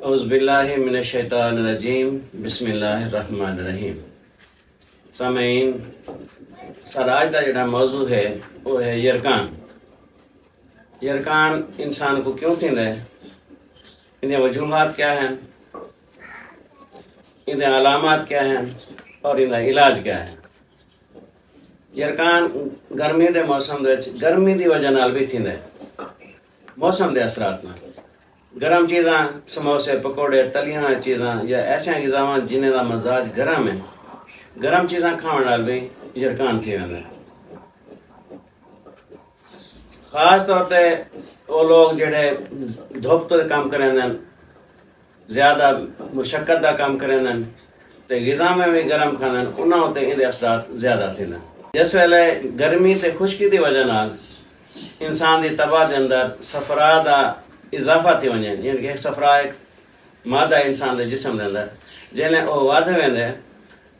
اعوذ من الشیطان الرجیم بسم اللہ الرحمن الرحیم۔ سامعین، سارا آج کا جڑا موضوع ہے وہ ہے یرقان۔ یرقان انسان کو کیوں تھیندا ہے، ان وجوہات کیا ہیں، ان علامات کیا ہیں اور ان علاج کیا ہے۔ یرقان گرمی دے موسم دے گرمی دی وجہ نال بھی تھیندا ہے، موسم دے اثرات نال۔ گرم چیزاں سموسے پکوڑے تلیاں چیزاں یا ایسے غذاواں جنہیں دا مزاج گرم ہے، گرم چیزاں کھاون نال بھی یرقان تھی ویندا ہے۔ خاص طور تے وہ لوگ جڑے دھوپ تو کام کریں زیادہ مشقت دا کام کریں تے غذا میں بھی گرم کھانا انہاں تے ان اثرات زیادہ تھے۔ جس ویلے گرمی تے خشکی دی وجہ نال انسان دی طبع دے اندر صفرا دا اضافہ تھی ونجے، یعنی کہ صفرا ایک مادہ انسان دے جسم دے اندر جنہیں وہ ودھ ویندے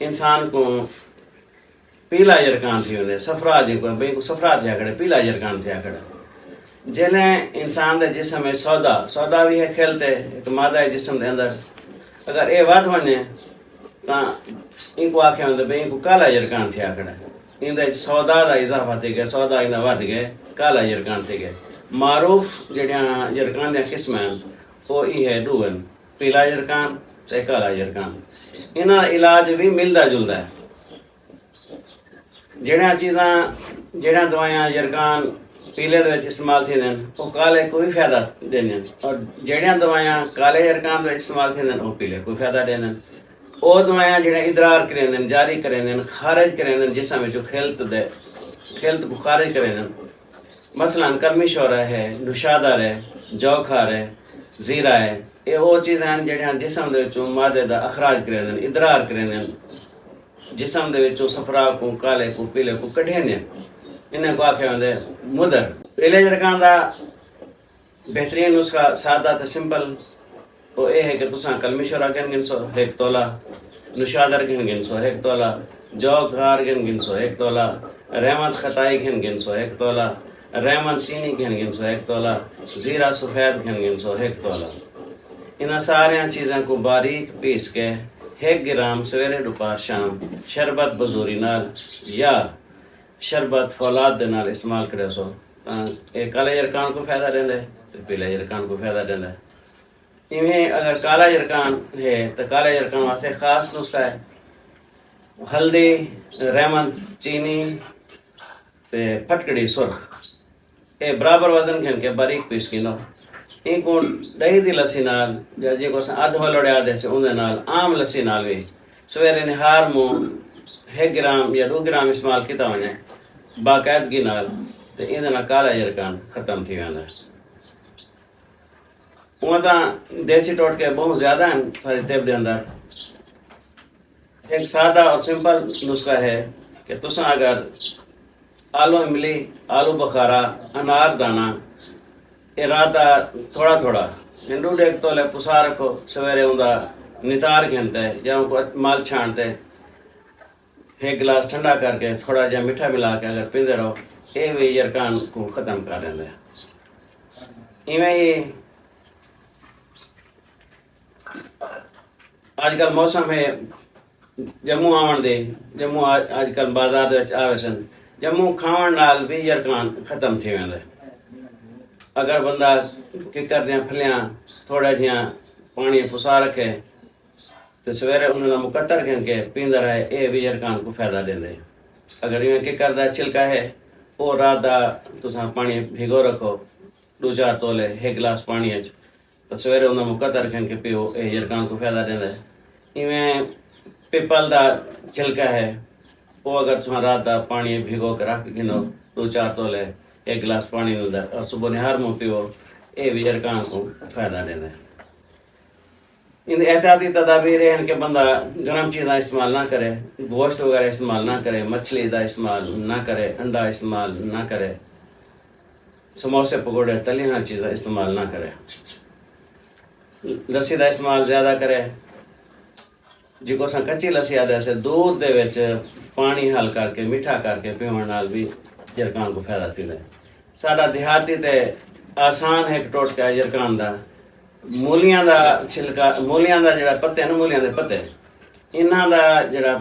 انسان کو پیلا یرقان تھی ویندے، صفرا جی کو بھئی صفرا تھیا کھڑے، پیلا یرقان تھیا کھڑے۔ جنہیں انسان دے جسم میں سودا بھی ہے کھیلتے ایک مادہ ہے جسم دے اندر، اگر اے ودھ ونجے تا ان کو آکھے ویندے بھئی ان کو کالا یرقان تھیا کھڑے، ان دے سودا دا اضافہ تھی گئے، سودا ان ودھ گئے، کالا یرقان تھی گئے۔ معروف جڑیاں یرقان دیا قسم ہیں وہ یہ ہے دو ہیں، پیلا یرقان تے کالا یرقان۔ انہاں علاج بھی ملدا جلدا ہے۔ جڑیاں دوائیاں یرقان پیلے دے وچ استعمال تھی دین وہ کالے کو بھی فائدہ دینے، اور جڑیاں دوائیاں کالے یرقان دے استعمال تھی دین وہ پیلے کو فائدہ دینے۔ وہ دوائیاں جڑیاں ادرار کریں دین، جاری کریں دین، خارج کریں دین جسم وچوں خلط کو خارج کریں دین، مثلا کلمی شورہ ہے، نشادر ہے، جوکھار ہے، زیرہ ہے، یہ وہ چیزیں ہیں جڑیاں جسم دے وچوں مادے دا اخراج کریں دین، ادرار کریں دین، جسم دے وچوں صفرا کو کالے کو پیلے کو کڈھیں دین، انہیں کو آکھے ہوندے مدر۔ پیلے یرقان دا بہترین نسخہ سادہ تے سمپل وہ یہ ہے کہ تساں کلمی شورہ گن سو 1 تولہ، نشادر گن سو 1 تولہ، جوکھار گن سو 1 تولہ، رحمت خطائی گن سو 1 تولہ، رحمت چینی گن سو 1 تولہ، زیرہ سفید گن سو 1 تولہ۔ انہاں ساریاں چیزیں کو باریک پیس کے 1 گرام سویرے دوپہر شام شربت بزوری نال یا شربت فولاد دے نال استعمال کرے سو یہ کالے یرقان کو فائدہ دیندا ہے تے پیلے یرقان کو فائدہ دیندا ہے۔ ایویں اگر کالا یرقان ہے تو کالے یرقان واسطے خاص نسخہ ہے، ہلدی، رحمت چینی تے پھٹکڑی سرخ، یہ برابر وزن گھن کے باریک پیس گنو، ان کو دہی دی لسی نال یا جی کو ادھ ولوڑے آدھے سے اندے نال عام لسی نال بھی سویرے نہار مو 1 گرام یا 2 گرام استعمال کیتا ونے باقاعدگی نال تے ان نال کالا یرقان ختم تھی ویندا ہے۔ وہ تو دیسی ٹوٹکے بہت زیادہ ہیں ساری طب دے اندر۔ ایک سادہ اور سمپل نسخہ ہے کہ تساں اگر آلو املی، آلو بخارا، انار دانہ ارادہ تھوڑا تھوڑا ہندو 1 تولے پسا رکھو، سویرے اوندا نتار گھنتے یا ان کو مال چھانتے 1 گلاس ٹھنڈا کر کے تھوڑا جہا میٹھا ملا کے اگر پیندے رہو یہ بھی یرقان کو ختم کر دیندا ہے۔ ایویں ہی آج کل موسم ہے جموں آون دے، جموں آج کل بازار دے وچ آوے سن، جموں کھاون نال بھی یرقان ختم تھی ویندا ہے۔ اگر بندہ ککر دیاں پھلیاں تھوڑا جہاں پانی پسا رکھے تو سویرے انہوں نے مقطر گھن کے پیندا رہے یہ بھی یرقان کو فائدہ دیندے۔ اگر یہ ککر دا چھلکا ہے وہ رات دا تساں پانی بھگو رکھو 2-4 تولے 1 گلاس پانی اچ تو سویرے انہوں نے مقطر گھن کے پیو، یہ یرقان کو فائدہ دیندے۔ ایویں پیپل دا چھلکا ہے وہ اگر تساں رات دا پانی بھگو کے رکھ گنو 2-4 تولے 1 گلاس پانی اندر اور صبح نہار میں پیو، یہ بھی یرقان کو فائدہ دینا ہے۔ ان احتیاطی تدابیر ہیں کہ بندہ گرم چیزاں استعمال نہ کرے، گوشت وغیرہ استعمال نہ کرے، مچھلی دا استعمال نہ کرے، انڈا استعمال نہ کرے، سموسے پکوڑے تلیاں چیزاں استعمال نہ کرے، لسی دا استعمال زیادہ کرے۔ جی کو کچی لسی آدھے سے دودھ دے وچ پانی حل کر کے میٹھا کر کے پیون نال بھی یرقان کو فائدہ تھی ہے۔ ਸਾਡਾ ਦਿਹਾਤੀ ਤੇ ਆਸਾਨ ਇੱਕ ਟੋਟਕਾ ਯਰਕਾਨ ਦਾ। ਮੂਲੀਆਂ ਦਾ ਛਿਲਕਾ, ਮੂਲੀਆਂ ਦਾ ਜਿਹੜਾ ਪੱਤੇ ਨੇ, ਮੂਲੀਆਂ ਦੇ ਪੱਤੇ, ਇਹਨਾਂ ਦਾ ਜਿਹੜਾ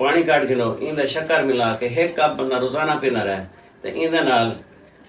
ਪਾਣੀ ਕੱਢ ਕੇ ਲਓ, ਇਹਦਾ ਸ਼ੱਕਰ ਮਿਲਾ ਕੇ 1 ਕੱਪ ਬੰਦਾ ਰੋਜ਼ਾਨਾ ਪੀਂਦਾ ਰਹੇ ਤੇ ਇਹਦੇ ਨਾਲ